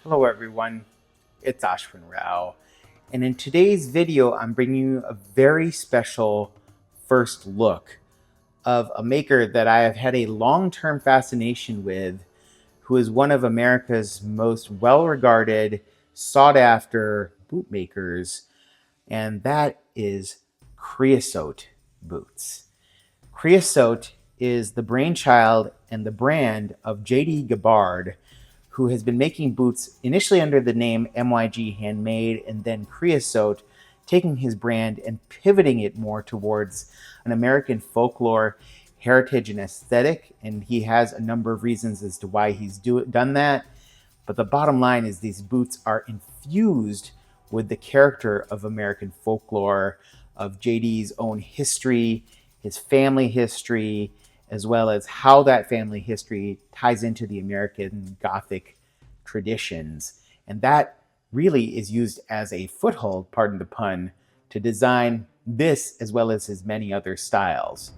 Hello everyone, it's Ashwin Rao, and in today's video I'm bringing you a very special first look of a maker that I have had a long-term fascination with, who is one of America's most well-regarded, sought-after bootmakers, and that is Kreosote boots. Kreosote is the brainchild and the brand of J.D. Gabbard, who has been making boots initially under the name MYG Handmade and then Kreosote, taking his brand and pivoting it more towards an American folklore, heritage, and aesthetic. And he has a number of reasons as to why he's done that. But the bottom line is these boots are infused with the character of American folklore, of JD's own history, his family history, as well as how that family history ties into the American Gothic traditions. And that really is used as a foothold, pardon the pun, to design this as well as his many other styles.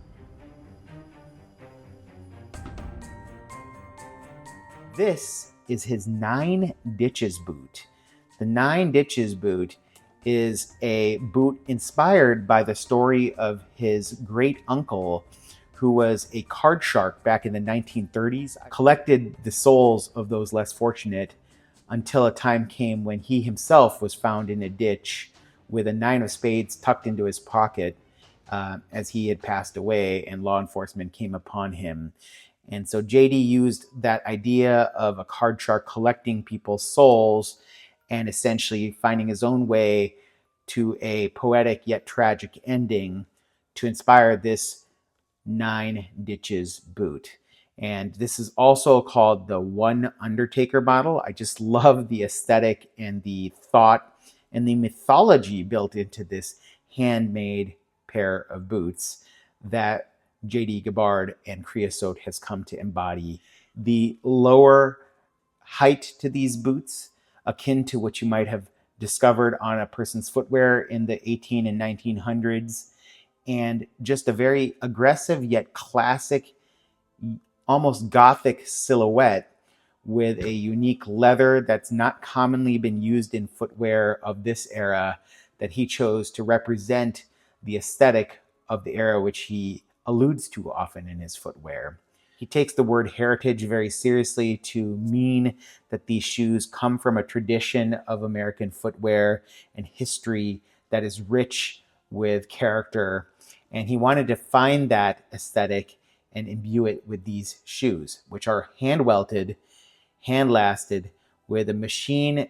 This is his nINE boot. The nINE boot is a boot inspired by the story of his great uncle, who was a card shark back in the 1930s, collected the souls of those less fortunate until a time came when he himself was found in a ditch with a 9 of spades tucked into his pocket as he had passed away, and law enforcement came upon him. And so JD used that idea of a card shark collecting people's souls and essentially finding his own way to a poetic yet tragic ending to inspire this nINE boot. And this is also called the One Undertaker model. I just love the aesthetic and the thought and the mythology built into this handmade pair of boots that J.D. Gabbard and Kreosote has come to embody. The lower height to these boots, akin to what you might have discovered on a person's footwear in the 18 and 1900s, and just a very aggressive yet classic, almost Gothic silhouette with a unique leather that's not commonly been used in footwear of this era, that he chose to represent the aesthetic of the era which he alludes to often in his footwear. He takes the word heritage very seriously to mean that these shoes come from a tradition of American footwear and history that is rich with character. And he wanted to find that aesthetic and imbue it with these shoes, which are hand welted, hand lasted, with a machine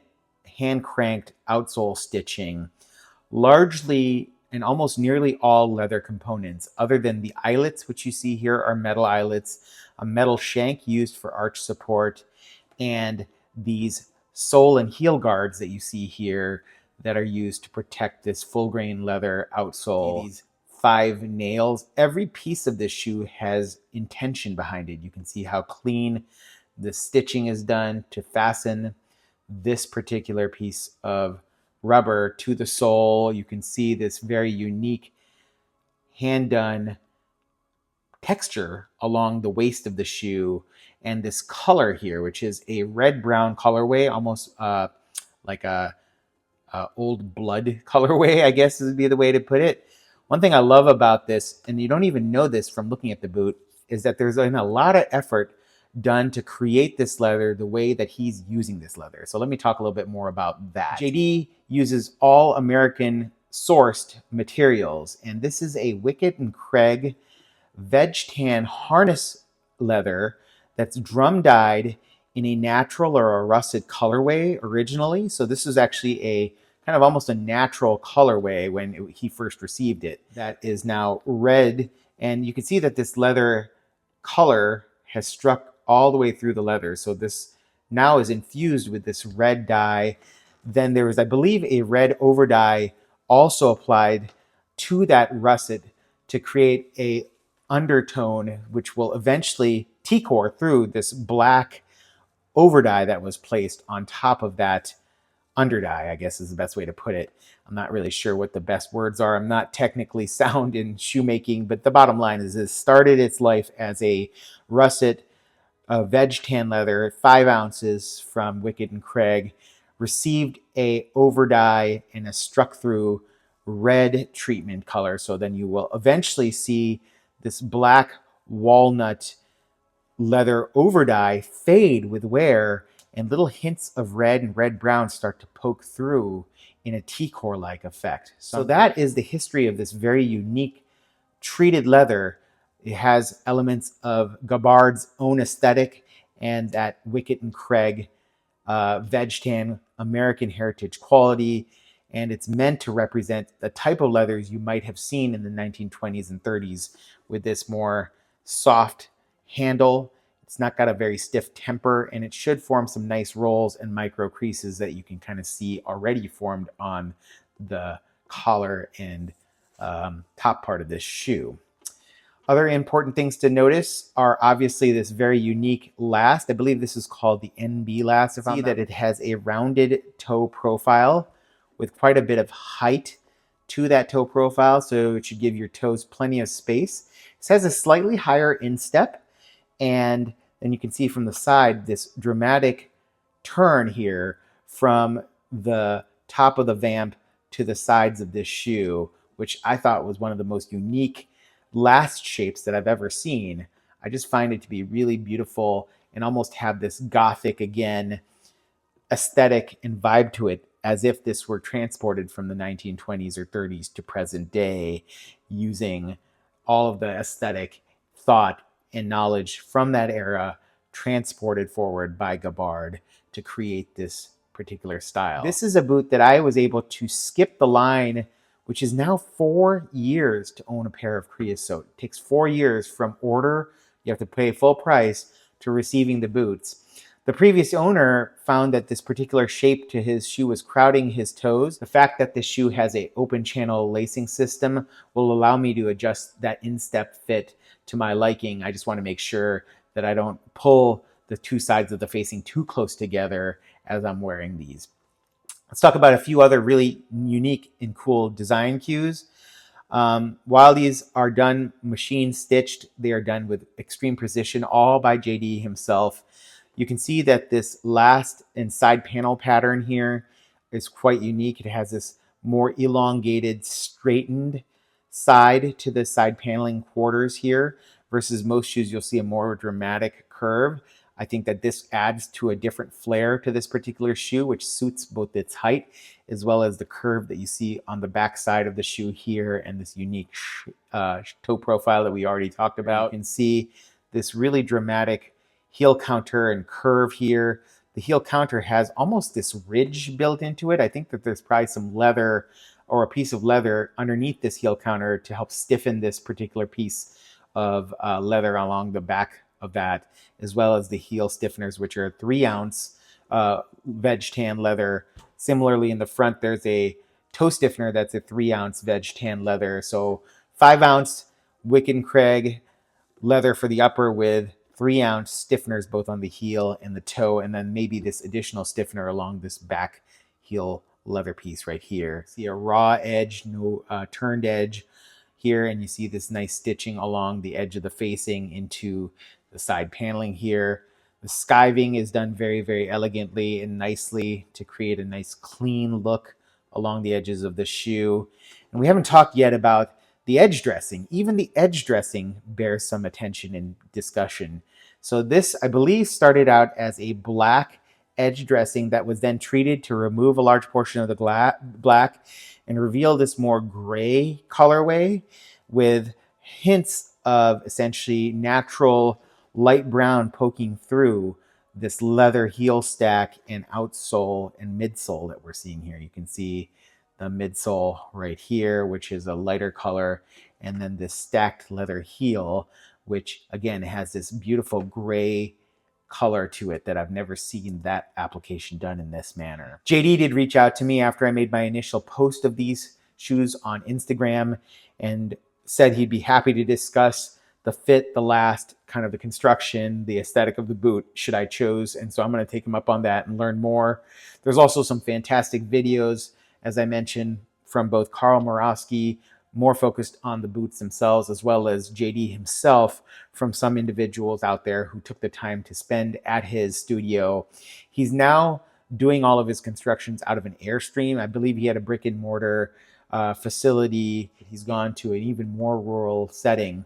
hand cranked outsole stitching, largely and almost nearly all leather components, other than the eyelets, which you see here are metal eyelets, a metal shank used for arch support, and these sole and heel guards that you see here that are used to protect this full grain leather outsole. These 5 nails. Every piece of this shoe has intention behind it. You can see how clean the stitching is done to fasten this particular piece of rubber to the sole. You can see this very unique hand-done texture along the waist of the shoe, and this color here, which is a red-brown colorway, almost like a old blood colorway, I guess would be the way to put it. One thing I love about this, and you don't even know this from looking at the boot, is that there's been a lot of effort done to create this leather the way that he's using this leather. So let me talk a little bit more about that. JD uses all American sourced materials, and this is a Wickett and Craig veg tan harness leather that's drum dyed in a natural or a russet colorway originally. So this is actually a kind of almost a natural colorway when he first received it. That is now red, and you can see that this leather color has struck all the way through the leather. So this now is infused with this red dye. Then there was, I believe, a red over dye also applied to that russet to create a undertone, which will eventually T-core through this black over dye that was placed on top of that under dye, I guess is the best way to put it. I'm not really sure what the best words are. I'm not technically sound in shoemaking, but the bottom line is this started its life as a russet veg tan leather, 5 ounces from Wickett and Craig, received a overdye and a struck through red treatment color. So then you will eventually see this black walnut leather overdye fade with wear, and little hints of red and red brown start to poke through in a T-core-like effect. So that is the history of this very unique treated leather. It has elements of Gabbard's own aesthetic and that Wickett and Craig veg tan American heritage quality, and it's meant to represent the type of leathers you might have seen in the 1920s and 30s with this more soft handle. It's not got a very stiff temper, and it should form some nice rolls and micro creases that you can kind of see already formed on the collar and top part of this shoe. Other important things to notice are obviously this very unique last. I believe this is called the NB last. See that it has a rounded toe profile with quite a bit of height to that toe profile, so it should give your toes plenty of space. It has a slightly higher instep, and then you can see from the side this dramatic turn here from the top of the vamp to the sides of this shoe, which I thought was one of the most unique last shapes that I've ever seen. I just find it to be really beautiful and almost have this gothic again aesthetic and vibe to it, as if this were transported from the 1920s or 30s to present day, using all of the aesthetic thought and knowledge from that era transported forward by Gabbard to create this particular style. This is a boot that I was able to skip the line, which is now 4 years to own a pair of Kreosote. It takes 4 years from order, you have to pay full price, to receiving the boots. The previous owner found that this particular shape to his shoe was crowding his toes. The fact that this shoe has an open channel lacing system will allow me to adjust that instep fit to my liking. I just want to make sure that I don't pull the two sides of the facing too close together as I'm wearing these. Let's talk about a few other really unique and cool design cues. While these are done machine stitched, they are done with extreme precision, all by JD himself. You can see that this last and side panel pattern here is quite unique. It has this more elongated, straightened side to the side paneling quarters here, versus most shoes you'll see a more dramatic curve. I think that this adds to a different flair to this particular shoe, which suits both its height as well as the curve that you see on the back side of the shoe here, and this unique toe profile that we already talked about. You can see this really dramatic heel counter and curve here. The heel counter has almost this ridge built into it. I think that there's probably some leather or a piece of leather underneath this heel counter to help stiffen this particular piece of leather along the back of that, as well as the heel stiffeners, which are 3 ounce veg tan leather. Similarly, in the front, there's a toe stiffener that's a 3 ounce veg tan leather. So 5 ounce Wickett and Craig leather for the upper with 3 ounce stiffeners both on the heel and the toe, and then maybe this additional stiffener along this back heel leather piece right here. See a raw edge, no turned edge here, and you see this nice stitching along the edge of the facing into the side paneling here. The skiving is done very, very elegantly and nicely to create a nice clean look along the edges of the shoe. And we haven't talked yet about the edge dressing. Even the edge dressing bears some attention and discussion. So this, I believe, started out as a black edge dressing that was then treated to remove a large portion of the black and reveal this more gray colorway with hints of essentially natural light brown poking through this leather heel stack and outsole and midsole that we're seeing here. You can see the midsole right here, which is a lighter color, and then this stacked leather heel, which again has this beautiful gray color to it that I've never seen that application done in this manner. JD did reach out to me after I made my initial post of these shoes on Instagram and said he'd be happy to discuss the fit, the last, kind of the construction, the aesthetic of the boot, should I choose. And so I'm going to take him up on that and learn more. There's also some fantastic videos, as I mentioned, from both Carl Morawski, more focused on the boots themselves, as well as JD himself, from some individuals out there who took the time to spend at his studio. He's now doing all of his constructions out of an Airstream. I believe he had a brick and mortar facility. He's gone to an even more rural setting.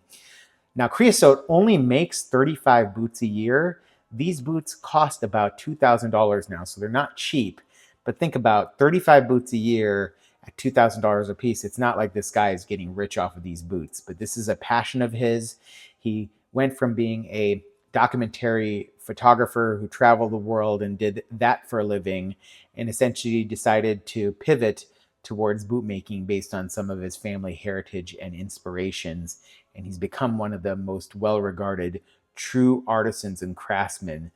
Now, Kreosote only makes 35 boots a year. These boots cost about $2,000 now, so they're not cheap. But think about 35 boots a year at $2,000 a piece. It's not like this guy is getting rich off of these boots, but this is a passion of his. He went from being a documentary photographer who traveled the world and did that for a living, and essentially decided to pivot towards bootmaking based on some of his family heritage and inspirations. And he's become one of the most well-regarded true artisans and craftsmen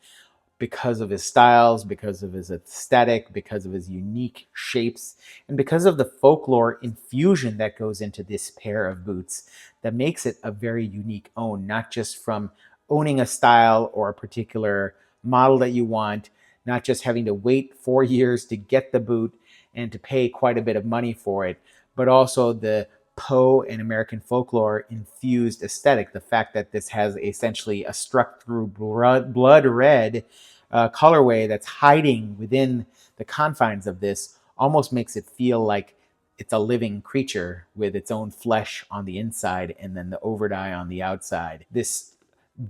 because of his styles, because of his aesthetic, because of his unique shapes, and because of the folklore infusion that goes into this pair of boots that makes it a very unique own, not just from owning a style or a particular model that you want, not just having to wait 4 years to get the boot and to pay quite a bit of money for it, but also the Poe and American folklore infused aesthetic. The fact that this has essentially a struck through blood red colorway that's hiding within the confines of this almost makes it feel like it's a living creature with its own flesh on the inside and then the overdye on the outside. This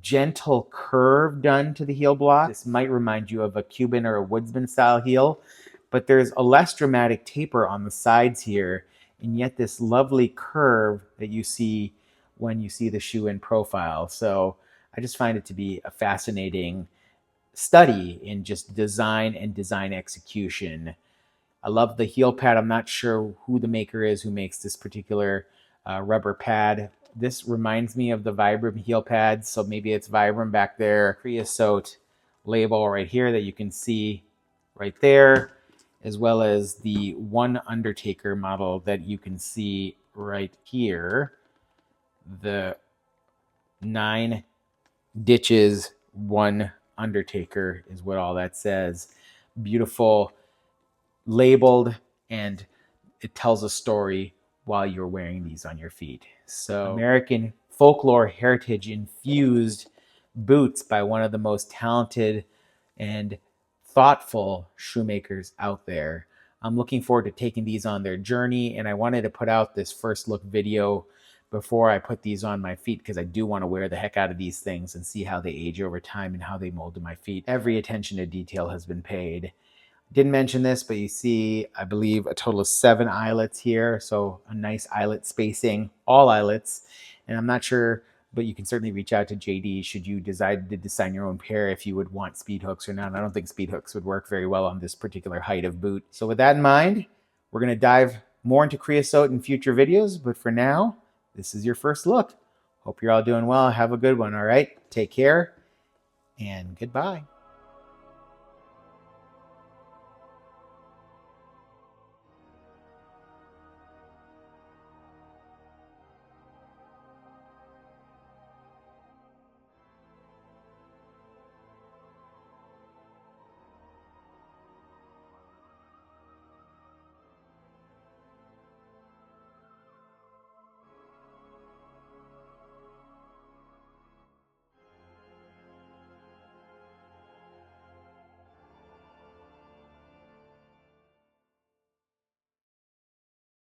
gentle curve done to the heel block, this might remind you of a Cuban or a woodsman style heel, but there's a less dramatic taper on the sides here, and yet this lovely curve that you see when you see the shoe in profile. So I just find it to be a fascinating study in just design and design execution. I love the heel pad. I'm not sure who the maker is who makes this particular rubber pad. This reminds me of the Vibram heel pads, so maybe it's Vibram back there. Kreosote label right here that you can see right there, as well as the one Undertaker model that you can see right here. The nINE ditches one Undertaker is what all that says. Beautiful, labeled, and it tells a story while you're wearing these on your feet. So American folklore heritage infused boots by one of the most talented and thoughtful shoemakers out there. I'm looking forward to taking these on their journey, and I wanted to put out this first look video before I put these on my feet because I do want to wear the heck out of these things and see how they age over time and how they mold to my feet. Every attention to detail has been paid. Didn't mention this, but you see, I believe, a total of 7 eyelets here. So a nice eyelet spacing, all eyelets. And I'm not sure, but you can certainly reach out to JD should you decide to design your own pair if you would want speed hooks or not. I don't think speed hooks would work very well on this particular height of boot. So with that in mind, we're going to dive more into Kreosote in future videos. But for now, this is your first look. Hope you're all doing well. Have a good one, all right? Take care, and goodbye.